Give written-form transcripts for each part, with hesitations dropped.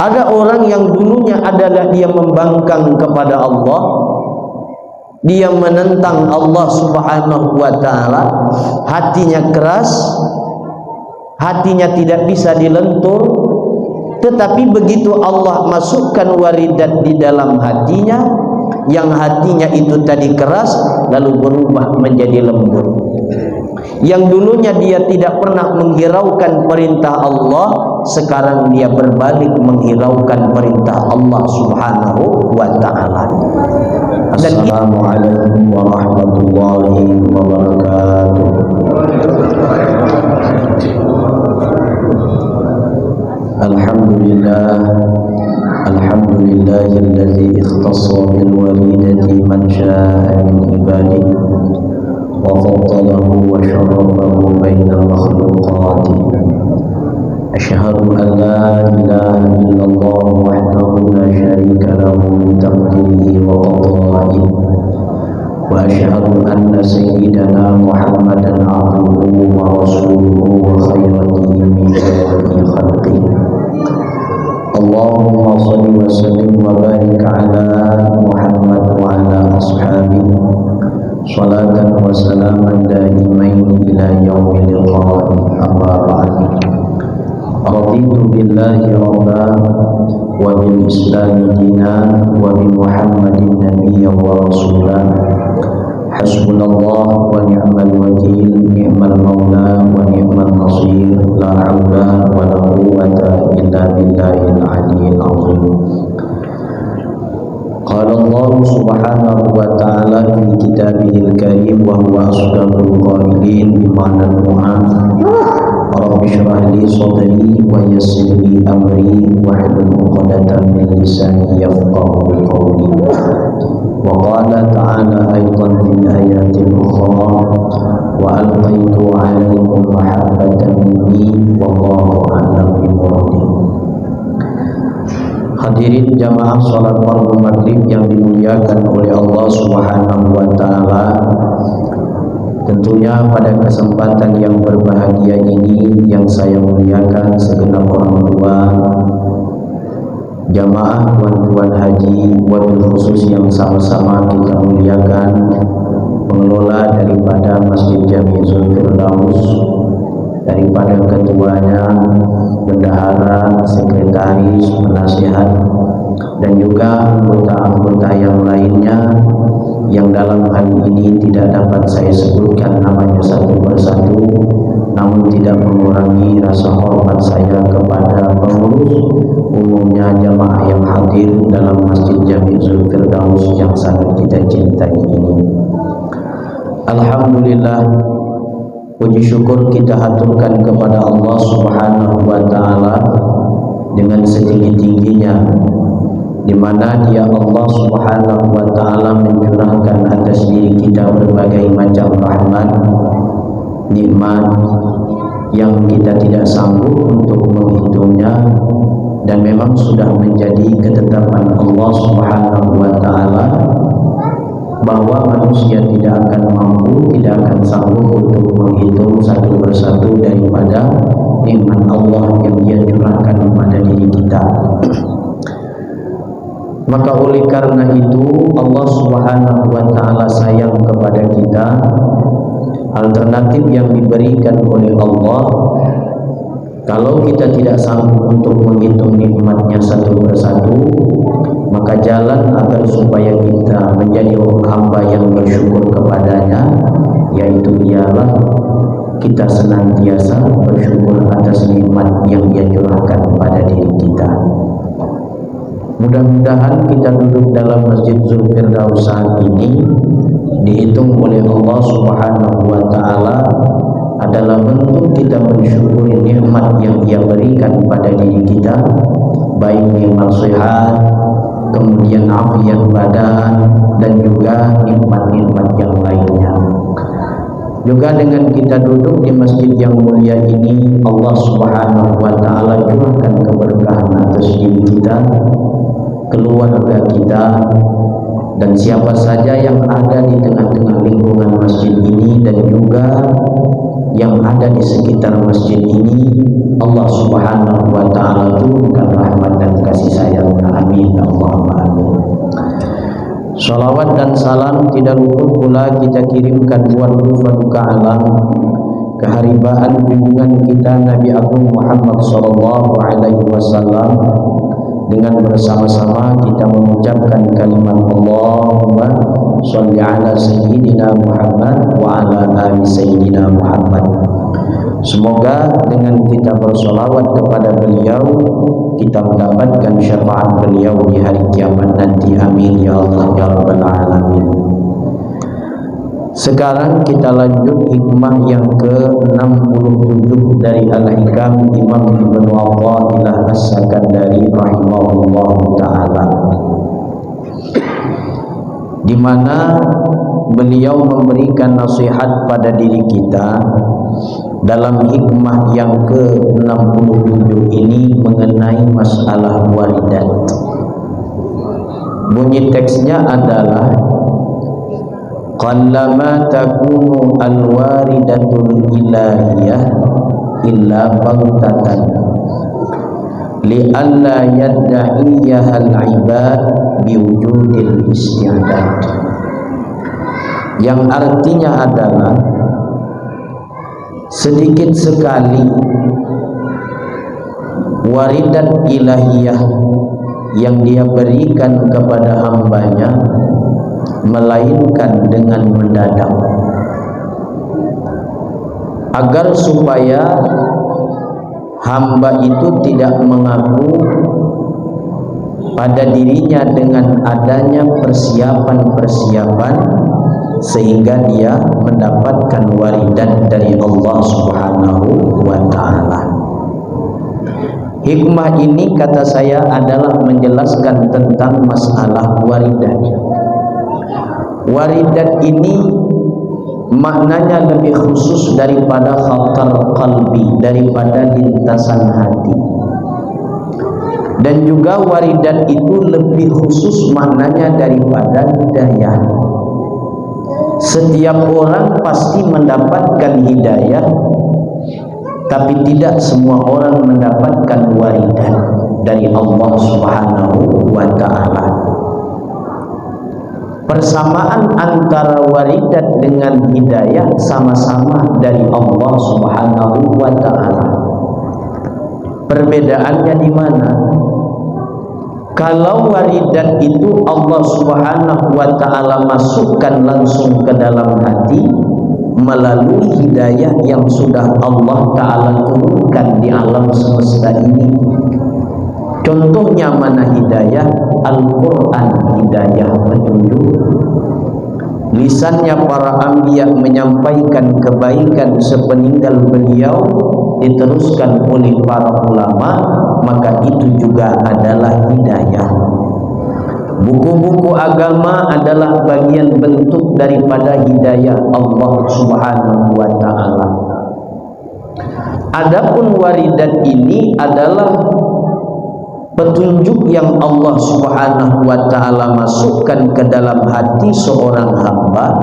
Ada orang yang dulunya adalah dia membangkang kepada Allah, dia menentang Allah Subhanahu wa ta'ala, hatinya keras, hatinya tidak bisa dilentur. Tetapi begitu Allah masukkan waridat di dalam hatinya, yang hatinya itu tadi keras lalu berubah menjadi lembut. Yang dulunya dia tidak pernah menghiraukan perintah Allah, sekarang dia berbalik menghiraukan perintah Allah Subhanahu wa ta'ala. Assalamualaikum warahmatullahi wabarakatuh. Alhamdulillahillazi ikhtassa bil walidati man syaa'a min ibadihi wa faddalahu wa syarrafahu bainal makhluqati. Asyhadu an la ilaha illallah wahdahu la syarika lahu bi taqdirihi wa qada'ihi, wa asyhadu anna sayyidana Muhammadan abduhu wa rasuluhu wa khairatihi min jami'i khalqihi. Allahumma shalli wa sallim wa barik ala Muhammad wa ala ashabihi salatan wa salaman daimaini ila yaumil liqa'i. Amma ba'd. Raditu billahi rabban wa bil islami dinan wa bi Muhammadin nabiyyan wa rasulan. Hasbunallah wa ni'mal wakil, ni'mal maula wa ni'mal nasir, la haula wa la quwwata illa billahil aliyyil azim. Qala Allah subhanahu wa ta'ala fi kitabihil karim wa huwa asdaqul qailin bi ma'na du'a. Rabbi shrah li sadri wa yassir li amri wahlul 'uqdatam min lisani yafqahu qawli. Wa qala ta'ala aidan fi ayatin ukhra wa alqaitu 'alaikum mahabbatan minni wallahu a'lam bi muradihi. Hadirin jamaah salat fardu maghrib yang dimuliakan oleh Allah Subhanahu wa ta'ala. Tentunya pada kesempatan yang berbahagia ini yang saya muliakan segenap orang tua, jamaah tuan-tuan haji, wabil khusus yang sama-sama kita muliakan pengelola daripada Masjid Jami'ul Firdaus, daripada ketuanya, bendahara, sekretaris, penasihat, dan juga anggota-anggota yang lainnya yang dalam hal ini tidak dapat saya sebutkan namanya satu persatu, namun tidak mengurangi rasa hormat saya kepada pengurus umumnya jamaah yang hadir dalam Masjid Jami'ul Firdaus yang sangat kita cintai ini. Alhamdulillah, puji syukur kita haturkan kepada Allah Subhanahu wa ta'ala dengan setinggi-tingginya, di mana Dia Allah Subhanahu wa ta'ala mencurahkan atas diri kita berbagai macam rahmat, nikmat yang kita tidak sanggup untuk menghitungnya, dan memang sudah menjadi ketetapan Allah Subhanahu wa ta'ala bahwa manusia tidak akan mampu, tidak akan sanggup untuk menghitung satu persatu daripada nikmat Allah yang Dia curahkan pada diri kita. Maka oleh karena itu Allah Subhanahu wa ta'ala sayang kepada kita. Alternatif yang diberikan oleh Allah, kalau kita tidak sanggup untuk menghitung nikmatnya satu persatu, maka jalan agar supaya kita menjadi hamba yang bersyukur kepadanya, yaitu ialah kita senantiasa bersyukur atas nikmat yang Dia curahkan pada diri kita. Mudah-mudahan kita duduk dalam Masjid Zulfirdaus saat ini dihitung oleh Allah Subhanahu wa ta'ala adalah bentuk kita mensyukuri nikmat yang Dia berikan pada diri kita, baik nikmat sehat, kemudian afiat badan, dan juga nikmat-nikmat yang lainnya. Juga dengan kita duduk di masjid yang mulia ini, Allah Subhanahu wa ta'ala curahkan keberkahan atas diri kita, keluarga kita, dan siapa saja yang ada di tengah-tengah lingkungan masjid ini dan juga yang ada di sekitar masjid ini. Allah Subhanahu wa ta'ala turunkan rahmat dan kasih Salawat dan salam tidak luput pula kita kirimkan buat duka alam keharibaan junjungan kita Nabi Agung Muhammad sallallahu alaihi wasallam, dengan bersama-sama kita mengucapkan kalimat Allahumma sholli ala sayyidina Muhammad wa ala ali sayyidina Muhammad. Semoga dengan kita bersolawat kepada beliau kita mendapatkan syafaat beliau di hari kiamat nanti. Amin ya Allah ya Rabbal Alamin. Sekarang kita lanjut hikmah yang ke-67 dari Al-Hikam Imam Ibnu Athaillah As-Sakandari rahimahullah ta'ala, di mana beliau memberikan nasihat pada diri kita dalam hikmah yang ke-67 ini mengenai masalah waridat. Bunyi teksnya adalah qallama takunu al-waridatul ilahiyah illa baghtatan li'alla yadda'iyahal ibad biwujudil isti'dad, yang artinya adalah sedikit sekali waridat ilahiyah yang dia berikan kepada hambanya melainkan dengan mendadak, agar supaya hamba itu tidak mengaku pada dirinya dengan adanya persiapan-persiapan sehingga dia mendapatkan waridat dari Allah Subhanahu wa ta'ala. Hikmah ini kata saya adalah menjelaskan tentang masalah waridat. Waridat ini maknanya lebih khusus daripada khatar qalbi, daripada lintasan hati. Dan juga waridat itu lebih khusus maknanya daripada hidayah. Setiap orang pasti mendapatkan hidayah, tapi tidak semua orang mendapatkan waridat dari Allah Subhanahu wa ta'ala. Persamaan antara waridat dengan hidayah sama-sama dari Allah Subhanahu wa ta'ala. Perbedaannya di mana? Kalau waridat itu Allah Subhanahu wa ta'ala masukkan langsung ke dalam hati melalui hidayah yang sudah Allah ta'ala turunkan di alam semesta ini. Contohnya mana hidayah? Al-Quran, hidayah petunjuk. Lisannya para anbiya menyampaikan kebaikan sepeninggal beliau diteruskan oleh para ulama, maka itu juga adalah hidayah. Buku-buku agama adalah bagian bentuk daripada hidayah Allah Subhanahu wa ta'ala. Adapun waridat ini adalah petunjuk yang Allah Subhanahu wa ta'ala masukkan ke dalam hati seorang hamba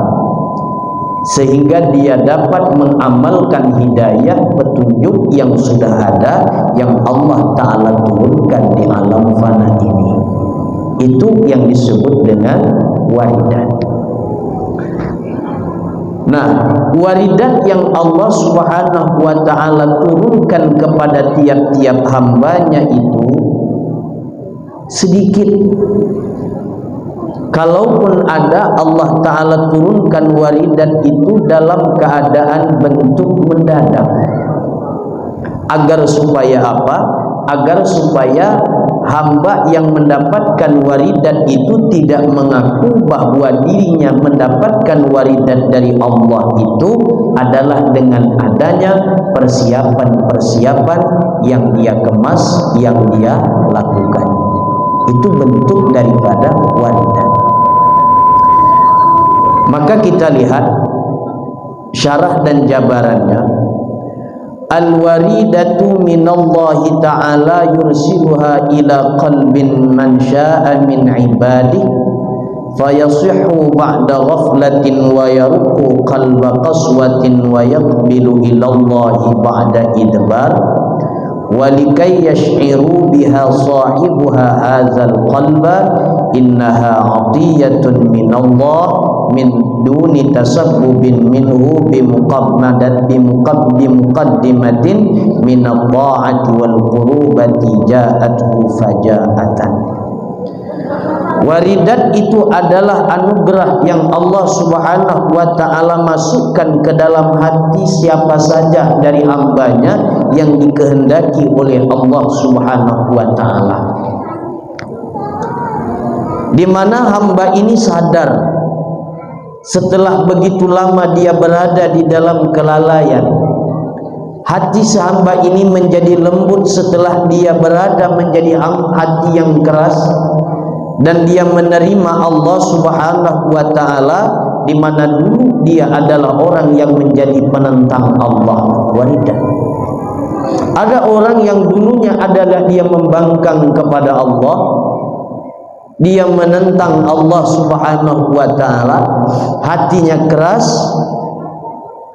sehingga dia dapat mengamalkan hidayah petunjuk yang sudah ada, yang Allah ta'ala turunkan di alam fana ini. Itu yang disebut dengan waridat. Nah, waridat yang Allah Subhanahu wa ta'ala turunkan kepada tiap-tiap hambanya itu sedikit. Kalaupun ada, Allah ta'ala turunkan waridat itu dalam keadaan bentuk mendadak. Agar supaya apa? Agar supaya hamba yang mendapatkan waridat itu tidak mengaku bahwa dirinya mendapatkan waridat dari Allah itu adalah dengan adanya persiapan-persiapan yang dia kemas, yang dia lakukan. Itu bentuk daripada waridat. Maka kita lihat syarah dan jabarannya. Al-waridatu minallahi ta'ala yursiluha ila qalbin man sya'a min ibadih fayasihhu ba'da ghaflatin wa yarqu qalba qaswatin wa yaqbilu ilallahi ba'da idbar walikai yash'iru biha sahibuha hadzal qalba innaha 'atiyatun minallah min duni tasabbubin minhu bimuqaddimatin minadh-dha'ati wal qurubati ja'athu faja'atan. Waridat itu adalah anugerah yang Allah Subhanahu wa ta'ala masukkan ke dalam hati siapa saja dari hambanya yang dikehendaki oleh Allah Subhanahu wa ta'ala, di mana hamba ini sadar setelah begitu lama dia berada di dalam kelalaian. Hati sehamba ini menjadi lembut setelah dia berada menjadi hati yang keras, dan dia menerima Allah Subhanahu wa ta'ala, di mana dulu dia adalah orang yang menjadi penentang Allah. Waridat. Ada orang yang dulunya adalah dia membangkang kepada Allah, dia menentang Allah Subhanahu wa ta'ala, hatinya keras,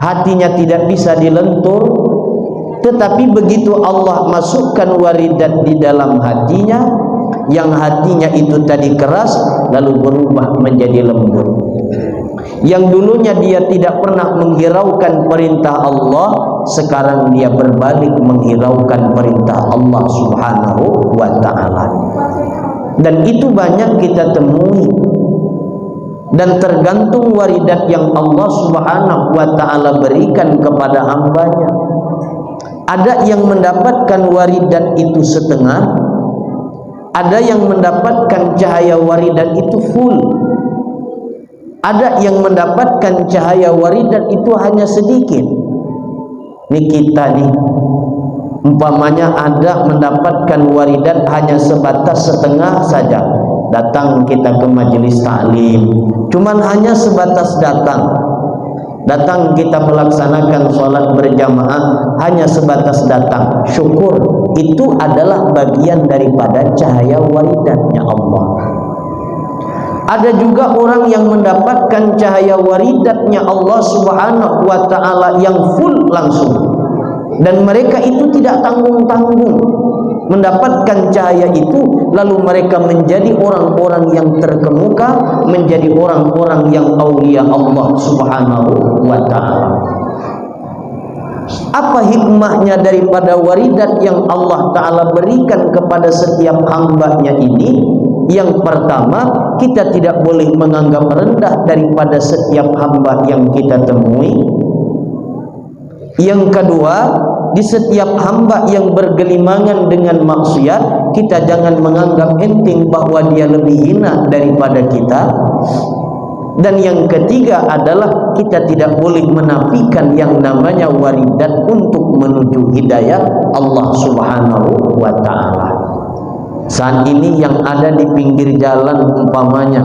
hatinya tidak bisa dilentur. Tetapi begitu Allah masukkan waridat di dalam hatinya, yang hatinya itu tadi keras lalu berubah menjadi lembut. Yang dulunya dia tidak pernah menghiraukan perintah Allah, sekarang dia berbalik menghiraukan perintah Allah Subhanahu wa ta'ala. Dan itu banyak kita temui, dan tergantung waridat yang Allah Subhanahu wa ta'ala berikan kepada hambanya. Ada yang mendapatkan waridat itu setengah, ada yang mendapatkan cahaya waridat itu full, ada yang mendapatkan cahaya waridat itu hanya sedikit. Ini kita nih, umpamanya ada mendapatkan waridat hanya sebatas setengah saja. Datang kita ke majelis taklim, cuman hanya sebatas datang. Datang kita melaksanakan sholat berjamaah hanya sebatas datang. Syukur, itu adalah bagian daripada cahaya waridatnya Allah. Ada juga orang yang mendapatkan cahaya waridatnya Allah Subhanahu wa ta'ala yang full langsung, dan mereka itu tidak tanggung-tanggung mendapatkan cahaya itu, lalu mereka menjadi orang-orang yang terkemuka, menjadi orang-orang yang aulia Allah Subhanahu wa ta'ala. Apa hikmahnya daripada waridat yang Allah ta'ala berikan kepada setiap hambanya ini? Yang pertama, kita tidak boleh menganggap rendah daripada setiap hamba yang kita temui. Yang kedua, di setiap hamba yang bergelimangan dengan maksiat, kita jangan menganggap enteng bahwa dia lebih hina daripada kita. Dan yang ketiga adalah kita tidak boleh menafikan yang namanya waridat untuk menuju hidayah Allah Subhanahu wa ta'ala. Saat ini yang ada di pinggir jalan umpamanya,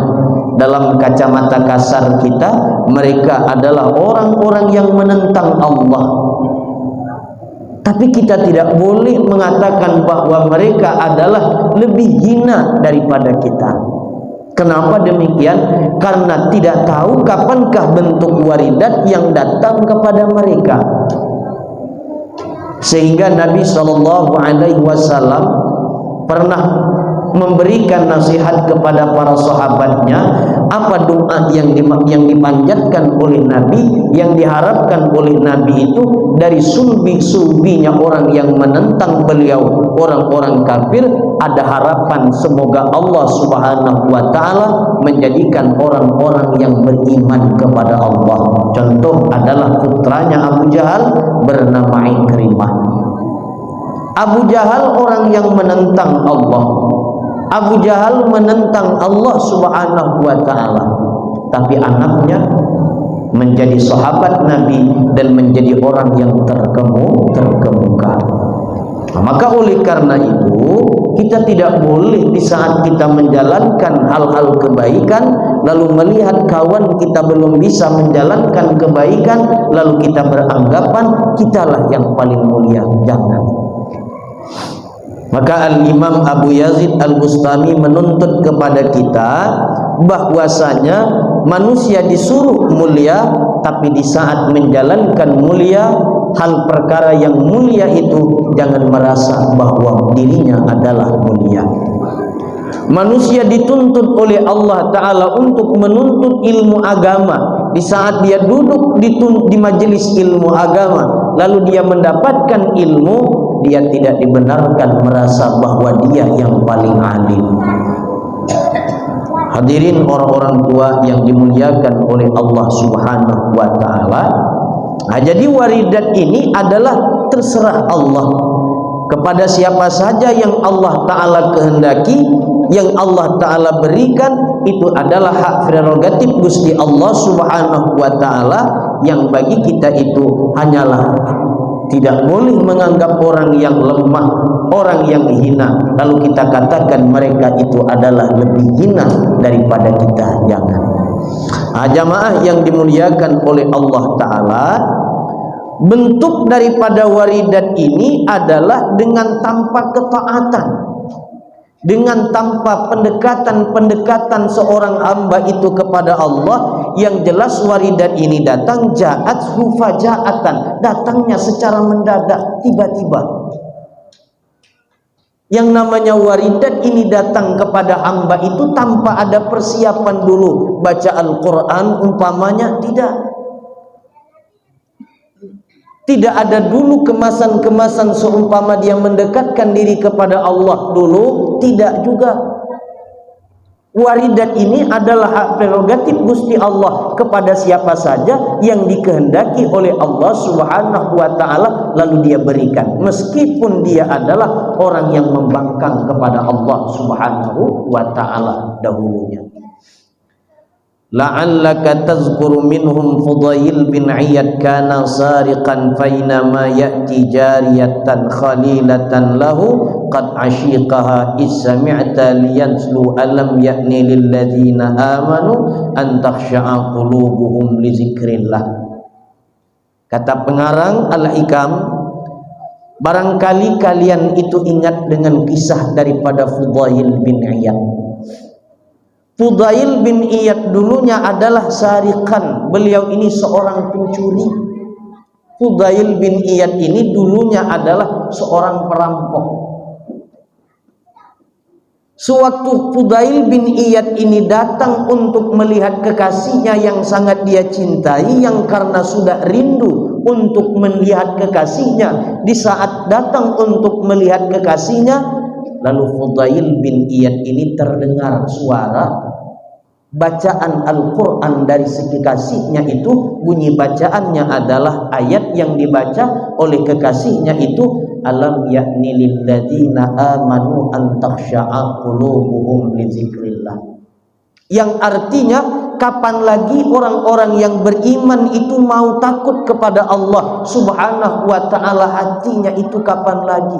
dalam kacamata kasar kita, mereka adalah orang-orang yang menentang Allah. Tapi kita tidak boleh mengatakan bahwa mereka adalah lebih hina daripada kita. Kenapa demikian? Karena tidak tahu kapankah bentuk waridat yang datang kepada mereka. Sehingga Nabi SAW pernah memberikan nasihat kepada para sahabatnya, apa doa yang dipanjatkan oleh Nabi, yang diharapkan oleh Nabi itu dari sulbi-sulbinya orang yang menentang beliau, orang-orang kafir. Ada harapan semoga Allah Subhanahu wa ta'ala menjadikan orang-orang yang beriman kepada Allah. Contoh adalah putranya Abu Jahal bernama Ikrimah. Abu Jahal orang yang menentang Allah. Abu Jahal menentang Allah Subhanahu wa ta'ala, tapi anaknya menjadi sahabat Nabi dan menjadi orang yang terkemuka. Maka oleh karena itu, kita tidak boleh di saat kita menjalankan hal-hal kebaikan lalu melihat kawan kita belum bisa menjalankan kebaikan lalu kita beranggapan kitalah yang paling mulia. Jangan. Maka Al-Imam Abu Yazid Al-Bustami menuntut kepada kita bahwasanya manusia disuruh mulia, tapi di saat menjalankan mulia hal perkara yang mulia itu jangan merasa bahwa dirinya adalah mulia. Manusia dituntut oleh Allah Ta'ala untuk menuntut ilmu agama. Di saat dia duduk di majelis ilmu agama, lalu dia mendapatkan ilmu, dia tidak dibenarkan merasa bahwa dia yang paling alim. Hadirin orang-orang tua yang dimuliakan oleh Allah Subhanahu wa Ta'ala. Nah, jadi waridat ini adalah terserah Allah kepada siapa saja yang Allah Ta'ala kehendaki, yang Allah Ta'ala berikan. Itu adalah hak prerogatif Gusti Allah Subhanahu wa Ta'ala, yang bagi kita itu hanyalah tidak boleh menganggap orang yang lemah, orang yang hina, lalu kita katakan mereka itu adalah lebih hina daripada kita. Jangan. Jamaah yang dimuliakan oleh Allah Ta'ala, bentuk daripada waridat ini adalah dengan tanpa ketaatan, dengan tanpa pendekatan seorang hamba itu kepada Allah. Yang jelas waridat ini datang ja'at hufajaatan, datangnya secara mendadak, tiba-tiba. Yang namanya waridat ini datang kepada hamba itu tanpa ada persiapan dulu, baca Al-Quran umpamanya, tidak ada dulu kemasan-kemasan seumpama dia mendekatkan diri kepada Allah dulu, tidak juga. Waridat ini adalah hak prerogatif Gusti Allah kepada siapa saja yang dikehendaki oleh Allah Subhanahu wa Ta'ala, lalu dia berikan, meskipun dia adalah orang yang membangkang kepada Allah Subhanahu wa Ta'ala dahulunya. La'allaka tazkuru minhum Fudail bin Iyad kana sariqan fainama ya'ti jariyatan khalilatan lahu qad ashiqaha is-sami'ta liyanslu alam ya'ni lilladzina amanu an takhsha'a qulubuhum li zikrillah. Kata pengarang Al-Hikam, barangkali kalian itu ingat dengan kisah daripada Fudail bin Iyad. Fudail bin Iyad dulunya adalah sarikan, beliau ini seorang pencuri. Fudail bin Iyad ini dulunya adalah seorang perampok. Sewaktu Fudail bin Iyad ini datang untuk melihat kekasihnya yang sangat dia cintai, yang karena sudah rindu untuk melihat kekasihnya, di saat datang untuk melihat kekasihnya, lalu Fudail bin Iyad ini terdengar suara bacaan Al-Quran dari kekasihnya itu. Bunyi bacaannya adalah ayat yang dibaca oleh kekasihnya itu, alam ya'ni lilladzina amanu an takhsha'a qulubuhum li zikrillah, yang artinya kapan lagi orang-orang yang beriman itu mau takut kepada Allah Subhanahu wa Ta'ala, hatinya itu kapan lagi.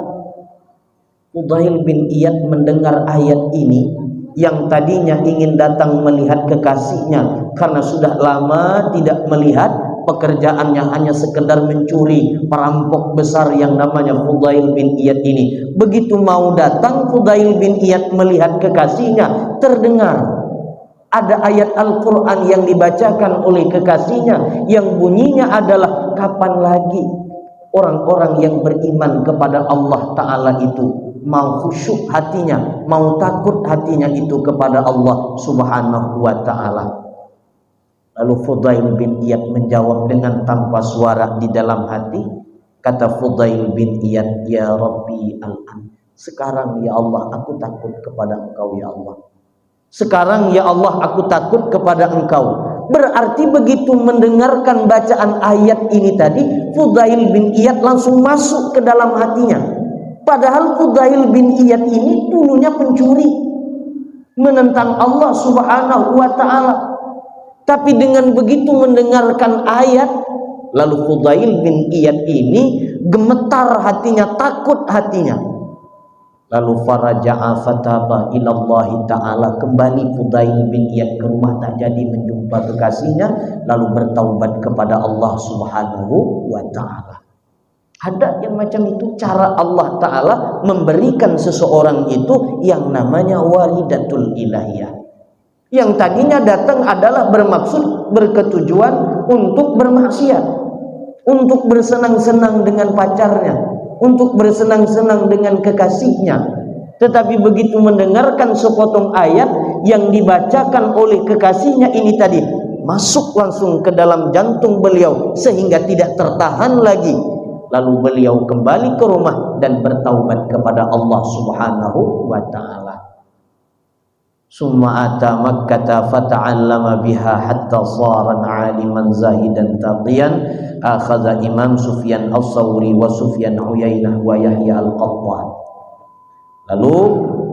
Fudail bin Iyad mendengar ayat ini, yang tadinya ingin datang melihat kekasihnya karena sudah lama tidak melihat, pekerjaannya hanya sekedar mencuri, perampok besar yang namanya Fudail bin Iyad ini. Begitu mau datang Fudail bin Iyad melihat kekasihnya, terdengar ada ayat Al-Quran yang dibacakan oleh kekasihnya, yang bunyinya adalah kapan lagi orang-orang yang beriman kepada Allah Ta'ala itu mau khusyuk hatinya, mau takut hatinya itu kepada Allah Subhanahu wa Ta'ala. Lalu Fudail bin Iyad menjawab dengan tanpa suara di dalam hati. Kata Fudail bin Iyad, ya Rabbi al-an, sekarang ya Allah aku takut kepada Engkau ya Allah. Sekarang ya Allah aku takut kepada Engkau. Berarti begitu mendengarkan bacaan ayat ini tadi, Fudail bin Iyad langsung masuk ke dalam hatinya. Padahal Fudail bin Iyad ini dulunya pencuri, menentang Allah Subhanahu wa Ta'ala. Tapi dengan begitu mendengarkan ayat, lalu Fudail bin Iyad ini gemetar hatinya, takut hatinya. Lalu faraja'a fataba ilallahi ta'ala, kembali Fudail bin Iyad ke rumah, tak jadi menjumpa kekasihnya, lalu bertaubat kepada Allah Subhanahu wa Ta'ala. Ada yang macam itu cara Allah Ta'ala memberikan seseorang itu yang namanya waridatul ilahiyah. Yang tadinya datang adalah bermaksud, berketujuan untuk bermaksiat. untuk bersenang-senang dengan pacarnya, untuk bersenang-senang dengan kekasihnya. Tetapi begitu mendengarkan sepotong ayat yang dibacakan oleh kekasihnya ini tadi, masuk langsung ke dalam jantung beliau sehingga tidak tertahan lagi. Lalu beliau kembali ke rumah dan bertaubat kepada Allah Subhanahu wa ta'ala. Summa ata Makkah fata'allama biha hatta saran 'aliman zahidan taqiyan. Akhadha Imam Sufyan Ats-Tsauri wa Sufyan Uyainah wa Yahya Al-Qattan. Lalu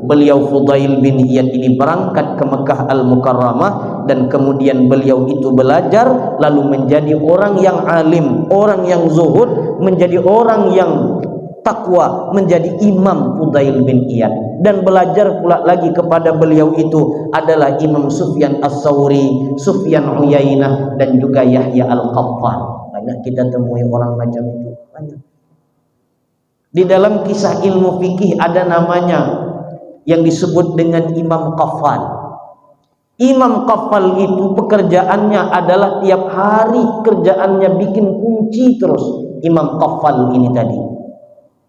beliau Fudail bin Iyad ini berangkat ke Mekah Al-Mukarramah, dan kemudian beliau itu belajar lalu menjadi orang yang alim, orang yang zuhud, menjadi orang yang takwa, menjadi Imam Fudail bin Iyad. Dan belajar pula lagi kepada beliau itu adalah Imam Sufyan Ats-Tsauri, Sufyan Uyainah, dan juga Yahya Al-Qattan. Banyak kita temui orang macam itu, banyak. Di dalam kisah ilmu fikih ada namanya yang disebut dengan Imam Qaffal. Imam Qaffal itu pekerjaannya adalah tiap hari kerjaannya bikin kunci terus, Imam Qaffal ini tadi.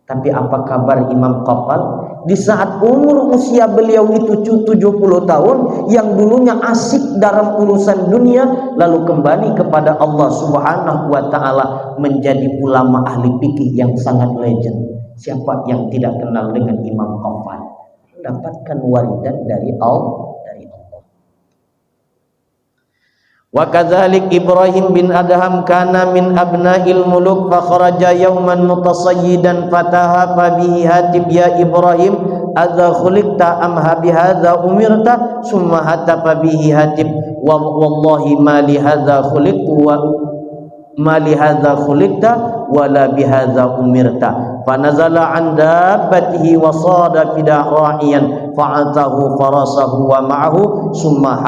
Tapi apa kabar Imam Qaffal? Di saat umur usia beliau itu 70 tahun, yang dulunya asik dalam urusan dunia, lalu kembali kepada Allah Subhanahu wa ta'ala menjadi ulama ahli fikih yang sangat legend. Siapa yang tidak kenal dengan Imam Qaffal? Mendapatkan waridan dari Allah. Wa kadzalik Ibrahim bin Adham kana min abna'il muluk fa kharaja yawman mutasayyidan fataha fa bihi hatib ya Ibrahim adza khuliqta am bihadza umirta summa hatafa bihi hatib wa wallahi ma li hadza khuliqtu wa ma li hadza khuliqta wa la bihadza umirta fanazala an dabbatihi wa sada fida ra'iyan fa'atahu farasahu wa ma'ahu summa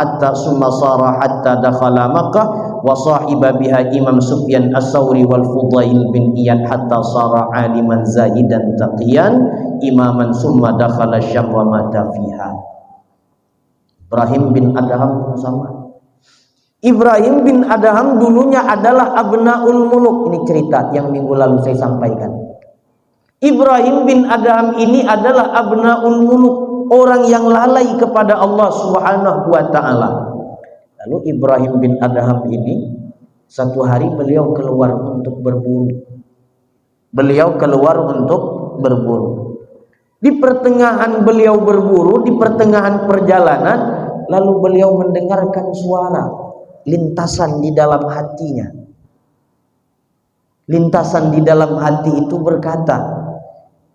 sara hatta dakhala Makkah wa sahiba biha Imam Sufyan Ats-Tsauri wal Fudail bin Iyad hatta sara aliman zahidan taqiyan imaman summa dakhala Syam wa mata fiha. Ibrahim bin Adham sama. Ibrahim bin Adham dulunya adalah abnaul muluk. Ini cerita yang minggu lalu saya sampaikan. Ibrahim bin Adham ini adalah abnaul muluk, orang yang lalai kepada Allah Subhanahu wa ta'ala. Lalu Ibrahim bin Adham ini satu hari beliau keluar untuk berburu. Beliau keluar untuk berburu. Di pertengahan beliau berburu, di pertengahan perjalanan, lalu beliau mendengarkan suara lintasan di dalam hatinya. Lintasan di dalam hati itu berkata,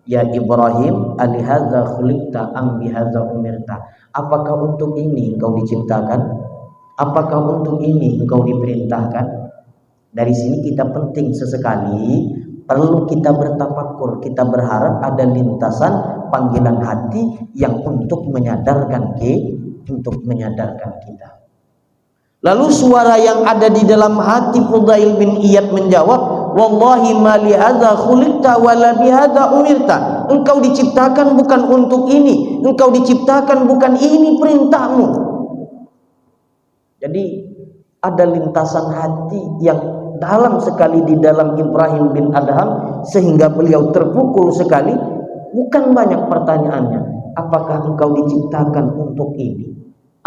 ya Ibrahim, alihadza khuliqta am bihadza umirta? Apakah untuk ini engkau diciptakan? Apakah untuk ini engkau diperintahkan? Dari sini kita penting sesekali perlu kita bertafakur, kita berharap ada lintasan panggilan hati yang untuk menyadarkan kita. Lalu suara yang ada di dalam hati Fudail bin Iyad menjawab, wallahi ma li hadza khuliqta wa la bi hadza umirta. Engkau diciptakan bukan untuk ini, engkau diciptakan bukan ini perintahmu. Jadi ada lintasan hati yang dalam sekali di dalam Ibrahim bin Adham sehingga beliau terpukul sekali. Bukan banyak pertanyaannya, apakah engkau diciptakan untuk ini?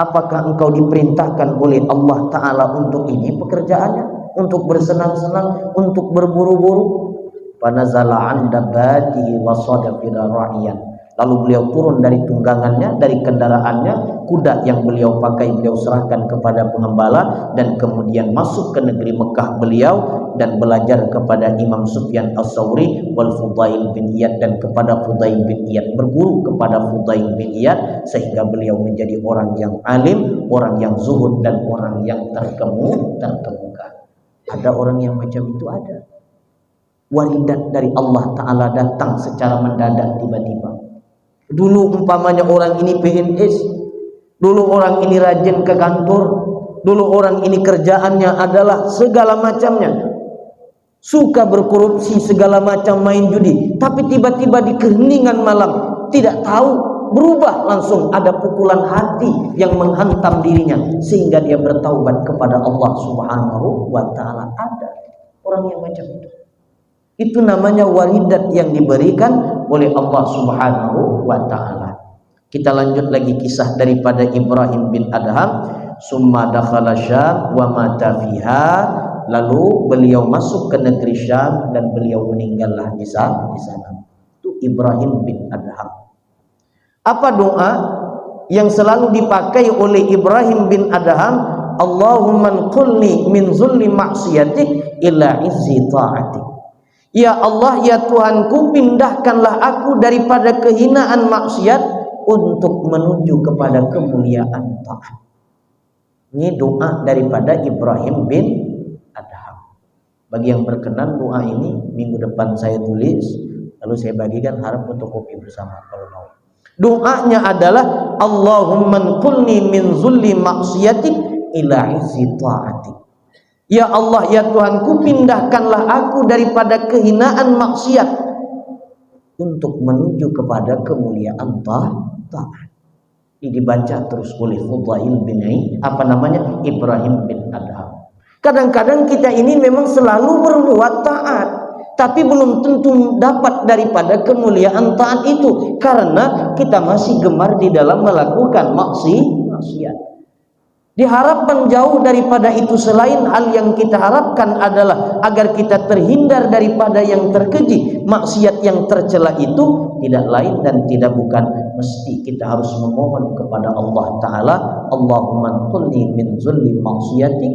Apakah engkau diperintahkan oleh Allah Ta'ala untuk ini pekerjaannya? Untuk bersenang-senang, untuk berburu-buru? Panazala an dabbatihi wa sada fida ra'iyan. Lalu beliau turun dari tunggangannya, dari kendaraannya, kuda yang beliau pakai beliau serahkan kepada pengembala, dan kemudian masuk ke negeri Mekah beliau dan belajar kepada Imam Sufyan Ats-Tsauri wal Fudail bin Iyad, dan kepada Fudail bin Iyad, berguru kepada Fudail bin Iyad sehingga beliau menjadi orang yang alim, orang yang zuhud, dan orang yang terkemuka. Ada orang yang macam itu, ada. Waridat dari Allah Ta'ala datang secara mendadak tiba-tiba. Dulu umpamanya orang ini PNS, dulu orang ini rajin ke kantor, dulu orang ini kerjaannya adalah segala macamnya, suka berkorupsi, segala macam, main judi. Tapi tiba-tiba di keheningan malam, tidak tahu, berubah langsung, ada pukulan hati yang menghantam dirinya sehingga dia bertaubat kepada Allah Subhanahu wa ta'ala. Ada orang yang macam itu. Itu namanya waridat yang diberikan oleh Allah Subhanahu wa taala. Kita lanjut lagi kisah daripada Ibrahim bin Adham. Summa dakhala Syam wa mata fiha. Lalu beliau masuk ke negeri Syam dan beliau meninggallah di sana. Itu Ibrahim bin Adham. Apa doa yang selalu dipakai oleh Ibrahim bin Adham? Allahumma nqulni min zulli ma'siyatik ila izzi ta'atik. Ya Allah, ya Tuhanku, pindahkanlah aku daripada kehinaan maksiat untuk menuju kepada kemuliaan taat. Ini doa daripada Ibrahim bin Adham. Bagi yang berkenan, doa ini minggu depan saya tulis, lalu saya bagikan, harap fotokopi bersama kalau mau. Doanya adalah Allahumma nqulni min zulli maksiatik ila izzi ta'atik. Ya Allah, ya Tuhanku, pindahkanlah aku daripada kehinaan maksiat untuk menuju kepada kemuliaan taat. Ini dibaca terus oleh Fudail bin Ibrahim bin Adham. Kadang-kadang kita ini memang selalu berbuat taat, tapi belum tentu dapat daripada kemuliaan taat itu, karena kita masih gemar di dalam melakukan maksiat. Diharapkan jauh daripada itu. Selain hal yang kita harapkan adalah agar kita terhindar daripada yang terkeji, maksiat yang tercela itu tidak lain dan tidak bukan, mesti kita harus memohon kepada Allah Ta'ala, Allahumma qulni min zulli maksiatik.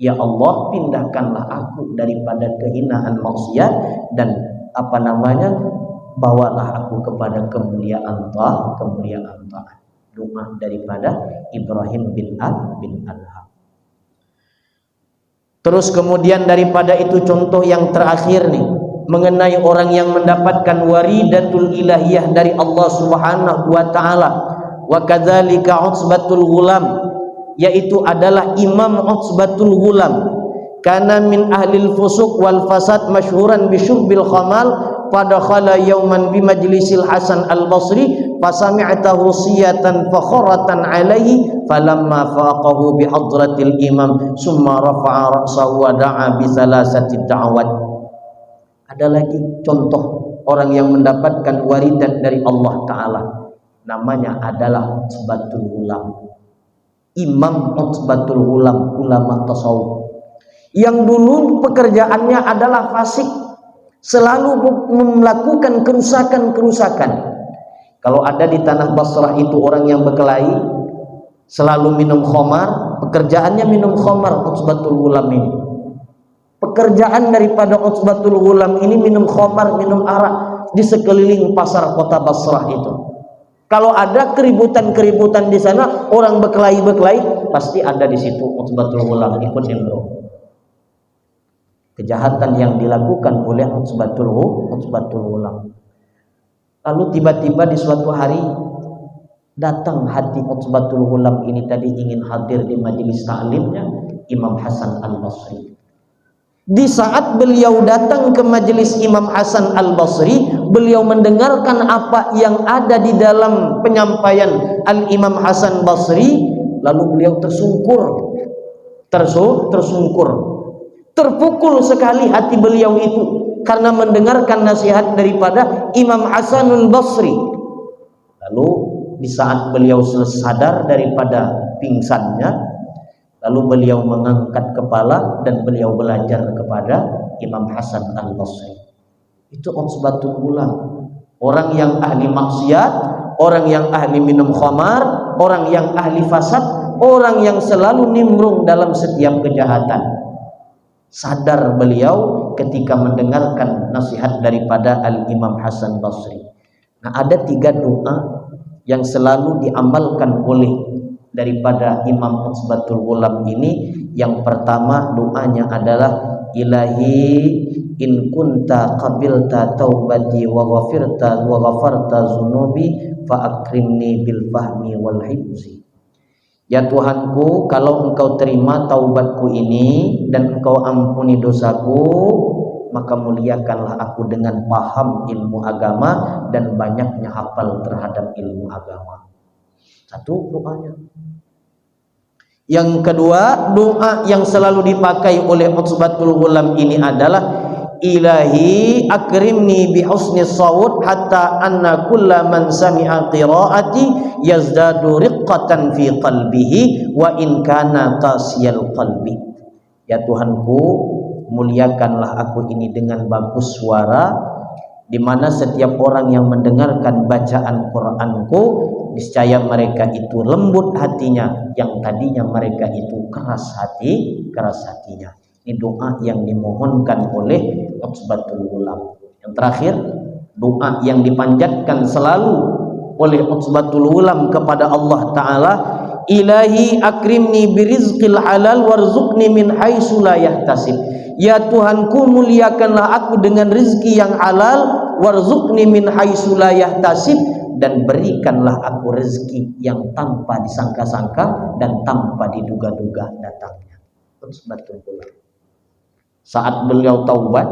Ya Allah, pindahkanlah aku daripada kehinaan maksiat dan bawalah aku kepada kemuliaan taat. Doa daripada Ibrahim bin Adham. Terus kemudian daripada itu contoh yang terakhir nih, mengenai orang yang mendapatkan waridatul ilahiyah dari Allah Subhanahu wa taala. Wa kadzalika Utsbatul Ghulam, yaitu adalah Imam Utsbatul Ghulam, kana min ahlil fusuq wal fasad masyhuran bisyubbil khamal. Fadakhala yauman bi majlisil Hasan al-Basri fasami'tahu siyatan fakharatan alaihi falamma faqahu bi hadratil imam summa rafa'a ra'sahu wa da'a bi salasati da'awat. Ada lagi contoh orang yang mendapatkan waridat dari Allah Ta'ala, namanya adalah Utsbatul Ghulam. Imam Utsbatul Ghulam, ulama tasawuf yang dulu pekerjaannya adalah fasik, selalu melakukan kerusakan. Kalau ada di tanah Basrah itu orang yang berkelahi, selalu minum khamar, pekerjaannya minum khamar. Utsbatul Ghulam ini, pekerjaan daripada Utsbatul Ghulam ini minum khamar, minum arak di sekeliling pasar kota Basrah itu. Kalau ada keributan di sana, orang berkelahi, pasti ada di situ Utsbatul Ghulam ikut nimbrung. Kejahatan yang dilakukan oleh Utsbatul Ghulam. Lalu tiba-tiba di suatu hari datang hati Utsbatul Ghulam ini tadi ingin hadir di majelis ta'limnya Imam Hasan al-Basri. Di saat beliau datang ke majelis Imam Hasan al-Basri, beliau mendengarkan apa yang ada di dalam penyampaian Al-Imam Hasan Basri, lalu beliau tersungkur. Terpukul sekali hati beliau itu karena mendengarkan nasihat daripada Imam Hasanul Basri. Lalu di saat beliau sadar daripada pingsannya, lalu beliau mengangkat kepala dan beliau belajar kepada Imam Hasan al-Basri. Itu Utsbatul Ghulam, orang yang ahli maksiat, orang yang ahli minum khamar, orang yang ahli fasad, orang yang selalu nimbrung dalam setiap kejahatan. Sadar beliau ketika mendengarkan nasihat daripada Al-Imam Hasan Basri. Nah, ada 3 doa yang selalu diamalkan oleh daripada Imam Utsbatul Ghulam ini. Yang pertama doanya adalah, Ilahi in kunta qabilta taubati wa ghafarta zunubi fa akrimni bil fahmi wal hifzi. Ya Tuhanku, kalau engkau terima taubatku ini dan engkau ampuni dosaku, maka muliakanlah aku dengan paham ilmu agama dan banyaknya hafal terhadap ilmu agama. Satu doanya. Yang kedua, doa yang selalu dipakai oleh Utbatul Ghulam ini adalah Ilahi akrimni bi husni sawt hatta anna kulla man sami'a qiraati yazdadu riqqatan fi qalbihi wa in kana qasiyal qalbi. Ya Tuhanku, muliakanlah aku ini dengan bagus suara, di mana setiap orang yang mendengarkan bacaan Qur'anku niscaya mereka itu lembut hatinya, yang tadinya mereka itu keras hatinya. Ini doa yang dimohonkan oleh Utbatul Ghulam. Yang terakhir, doa yang dipanjatkan selalu oleh Utbatul Ghulam kepada Allah Ta'ala, Ilahi akrimni birizqil halal warzuqni min haitsu la yahtasib. Ya Tuhanku, muliakanlah aku dengan rizki yang halal, warzuqni min haitsu la yahtasib, dan berikanlah aku rezeki yang tanpa disangka-sangka dan tanpa diduga-duga datangnya. Utbatul Ghulam saat beliau taubat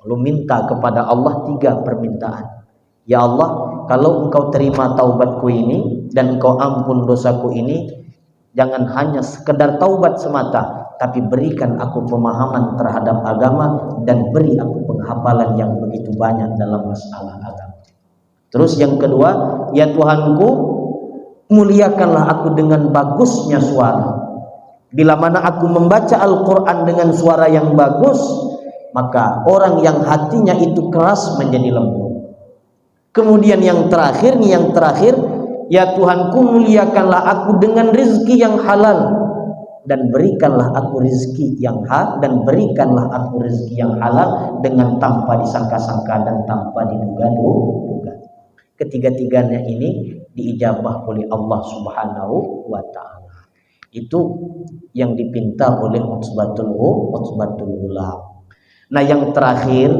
lalu minta kepada Allah 3 permintaan. Ya Allah, kalau engkau terima taubatku ini dan engkau ampun dosaku ini, jangan hanya sekedar taubat semata, tapi berikan aku pemahaman terhadap agama dan beri aku penghafalan yang begitu banyak dalam masalah agama. Terus yang kedua, ya Tuhanku, muliakanlah aku dengan bagusnya suara. Bila mana aku membaca Al-Quran dengan suara yang bagus, maka orang yang hatinya itu keras menjadi lembut. Kemudian yang terakhir, ya Tuhanku, muliakanlah aku dengan rezeki yang halal dan berikanlah aku rezeki yang halal dengan tanpa disangka-sangka dan tanpa diduga-duga. Ketiga-tiganya ini diijabah oleh Allah Subhanahu wa Ta'ala. Itu yang dipinta oleh Utbatul Ghulam. Nah, yang terakhir,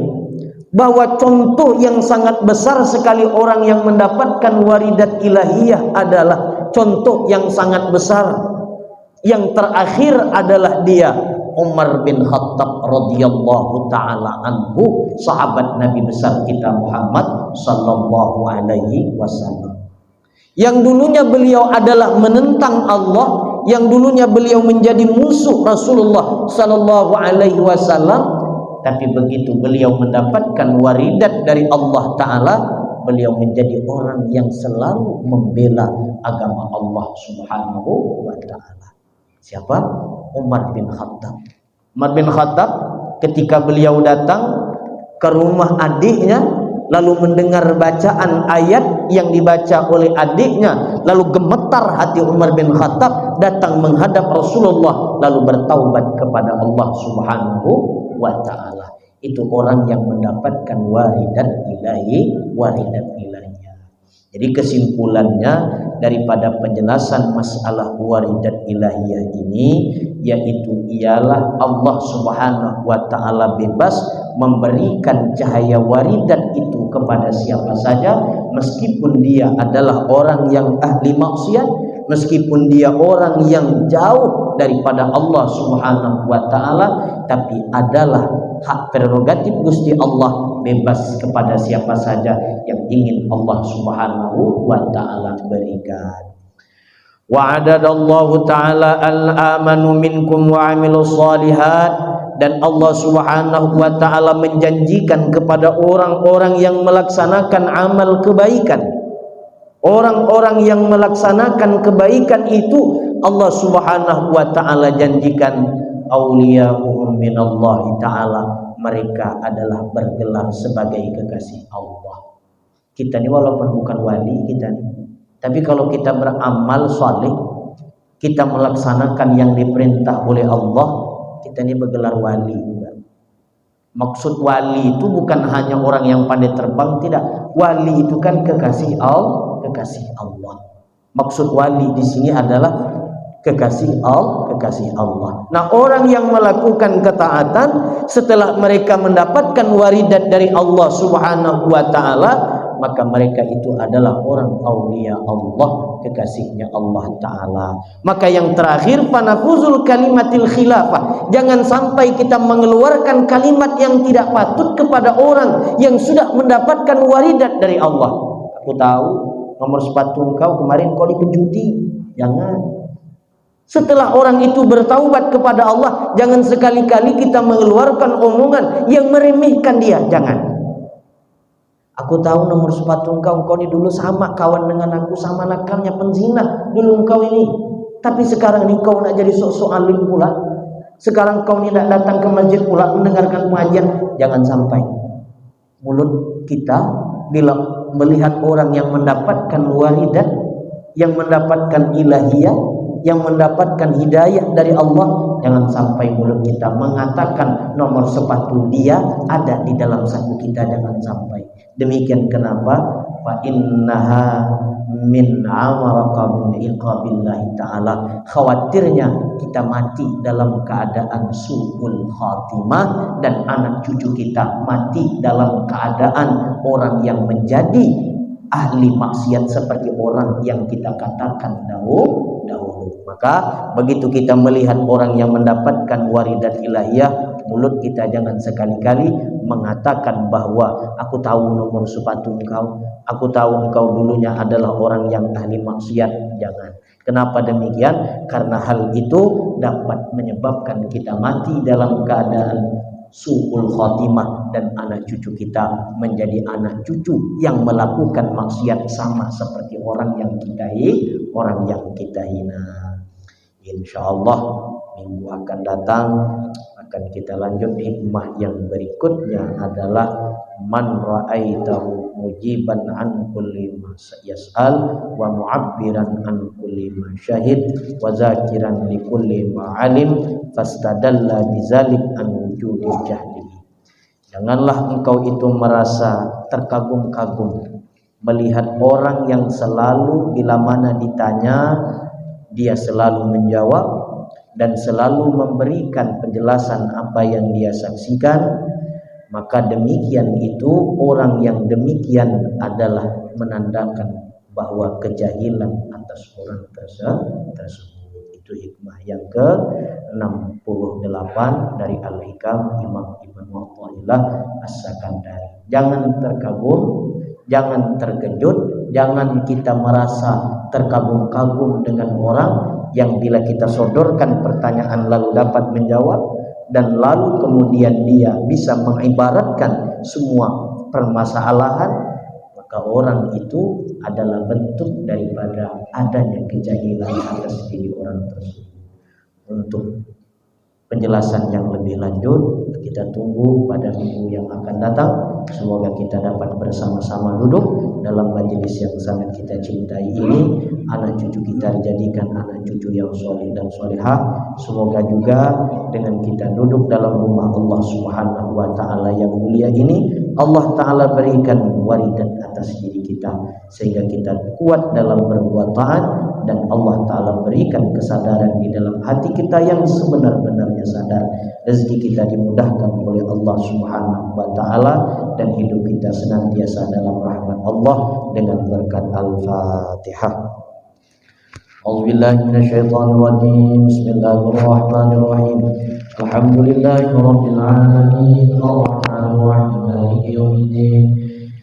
bahwa contoh yang sangat besar sekali orang yang mendapatkan waridat ilahiyah adalah contoh yang sangat besar. Yang terakhir adalah dia Umar bin Khattab radhiyallahu taala anhu, sahabat Nabi besar kita Muhammad sallallahu alaihi wasallam. Yang dulunya beliau adalah menentang Allah, yang dulunya beliau menjadi musuh Rasulullah sallallahu alaihi wasallam, tapi begitu beliau mendapatkan waridat dari Allah Ta'ala, beliau menjadi orang yang selalu membela agama Allah Subhanahu wa Ta'ala. Siapa? Umar bin Khattab. Umar bin Khattab ketika beliau datang ke rumah adiknya, lalu mendengar bacaan ayat yang dibaca oleh adiknya, lalu gemetar hati Umar bin Khattab, datang menghadap Rasulullah, lalu bertaubat kepada Allah Subhanahu wa Ta'ala. Itu orang yang mendapatkan waridat ilahiyah. Jadi kesimpulannya daripada penjelasan masalah waridat ilahiyah ini, yaitu ialah Allah Subhanahu wa Ta'ala bebas memberikan cahaya waridat itu kepada siapa saja, meskipun dia adalah orang yang ahli maksiat, meskipun dia orang yang jauh daripada Allah Subhanahu wa Ta'ala, tapi adalah hak prerogatif Gusti Allah, bebas kepada siapa saja yang ingin Allah Subhanahu wa Ta'ala berikan. Wa'adadallahu ta'ala al-amanu minkum wa amilus salihat, dan Allah Subhanahu wa Ta'ala menjanjikan kepada orang-orang yang melaksanakan amal kebaikan. Orang-orang yang melaksanakan kebaikan itu Allah Subhanahu wa Ta'ala janjikan auliya'uhum minallahi ta'ala, mereka adalah bergelar sebagai kekasih Allah. Kita ini walaupun bukan wali kita nih, tapi kalau kita beramal saleh, kita melaksanakan yang diperintah oleh Allah, kita ini bergelar wali. Maksud wali itu bukan hanya orang yang pandai terbang, tidak. Wali itu kan kekasih Allah. Maksud wali di sini adalah kekasih Allah. Nah, orang yang melakukan ketaatan setelah mereka mendapatkan waridat dari Allah Subhanahu wa Ta'ala, maka mereka itu adalah orang aulia Allah, kekasihnya Allah Ta'ala. Maka yang terakhir, panafuzul kalimatil khilafah, jangan sampai kita mengeluarkan kalimat yang tidak patut kepada orang yang sudah mendapatkan waridat dari Allah. Aku tahu nomor sepatu kau kemarin kau dipenjudi, jangan. Setelah orang itu bertaubat kepada Allah, jangan sekali-kali kita mengeluarkan omongan yang meremehkan dia. Jangan. Aku tahu nomor sepatu engkau ini dulu sama kawan dengan aku, sama nakalnya penzina dulu engkau ini. Tapi sekarang ini kau nak jadi sok-sok alim pula. Sekarang kau ini nak datang ke masjid pula mendengarkan pengajian. Jangan sampai mulut kita bila melihat orang yang mendapatkan waridat, yang mendapatkan ilahiyah, yang mendapatkan hidayah dari Allah, jangan sampai mulut kita mengatakan nomor sepatu dia ada di dalam saku kita. Jangan sampai demikian. Kenapa? Fa innaha min amaraka min iqabillahi ta'ala. Khawatirnya kita mati dalam keadaan su'ul khatimah, dan anak cucu kita mati dalam keadaan orang yang menjadi ahli maksiat seperti orang yang kita katakan dahulu. Maka begitu kita melihat orang yang mendapatkan waridat ilahiyah, mulut kita jangan sekali-kali mengatakan bahwa aku tahu nomor sepatu engkau, aku tahu engkau dulunya adalah orang yang ahli maksiat. Jangan. Kenapa demikian? Karena hal itu dapat menyebabkan kita mati dalam keadaan su'ul khotimah, dan anak cucu kita menjadi anak cucu yang melakukan maksiat sama seperti orang yang kita hina. Insyaallah minggu akan datang akan kita lanjut. Hikmah yang berikutnya adalah man ra'aitahu mujiban an kulli ma yas'al wa mu'abbiran an kulli ma syahid wa zakiran li kulli ma alim fastadalla bizalik an wujudi jahli. Janganlah engkau itu merasa terkagum-kagum melihat orang yang selalu bila mana ditanya dia selalu menjawab dan selalu memberikan penjelasan apa yang dia saksikan. Maka demikian itu, orang yang demikian adalah menandakan bahwa kejahilan atas orang tersebut. Itu hikmah yang ke-68 dari Al-Hikam Imam Ibn Watta'illah As-Sakandari. Jangan terkagum, jangan terkejut, jangan kita merasa terkagum-kagum dengan orang yang bila kita sodorkan pertanyaan lalu dapat menjawab, dan lalu kemudian dia bisa mengibaratkan semua permasalahan, maka orang itu adalah bentuk daripada adanya kejahilan atas diri orang tersebut. Untuk penjelasan yang lebih lanjut kita tunggu pada minggu yang akan datang. Semoga kita dapat bersama-sama duduk dalam majelis yang sangat kita cintai ini. Anak cucu kita dijadikan anak cucu yang soleh dan solehah. Semoga juga dengan kita duduk dalam rumah Allah Subhanahu wa ta'ala yang mulia ini, Allah ta'ala berikan waridat atas diri kita sehingga kita kuat dalam berbuat taat, dan Allah ta'ala berikan kesadaran di dalam hati kita yang sebenar-benarnya sadar. Rezeki kita dimudahkan oleh Allah Subhanahu wa ta'ala, dan hidup kita senantiasa dalam rahmat Allah dengan berkat Al-Fatihah. A'udzubillahi minasyaitonir rajim. Bismillahirrahmanirrahim. Alhamdulillahirabbil alamin. Arrahmanir rahim. Maliki yaumiddin.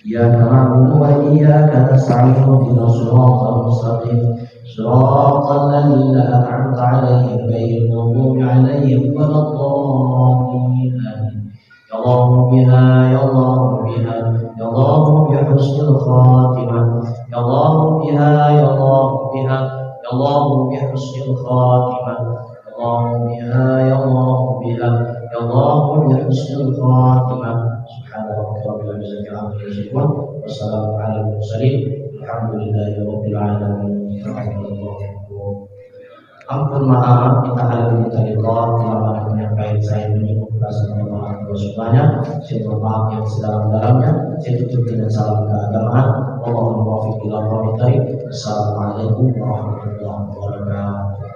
Iyyaka na'budu wa iyyaka nasta'in. Ihdinas siratal mustaqim. Siratal ladzina an'amta 'alaihim ghairil maghdubi 'alaihim waladdallin. Ya Allah biha, ya Allah biha, ya Allah bi husnil khatimah. Ya Allah biha, ya Allah biha, ya Allah bi husnil khatimah. Ya Allah biha, ya Allah biha, ya Allah bi husnil khatimah. Subhana rabbika rabbil izzati amma yasifun wa salamun 'alal mursalin. Alhamdulillahi rabbil alamin. Ampun maaf, kita hadir dari Allah dalam menyampaikan saya menyinggung perasaan Allah semuanya. Saya maaf yang sedalam-dalamnya. Saya tutup dengan salam keagamaan. Allahumma waffiq ila aqwamit thariq. Assalamualaikum warahmatullahi wabarakatuh.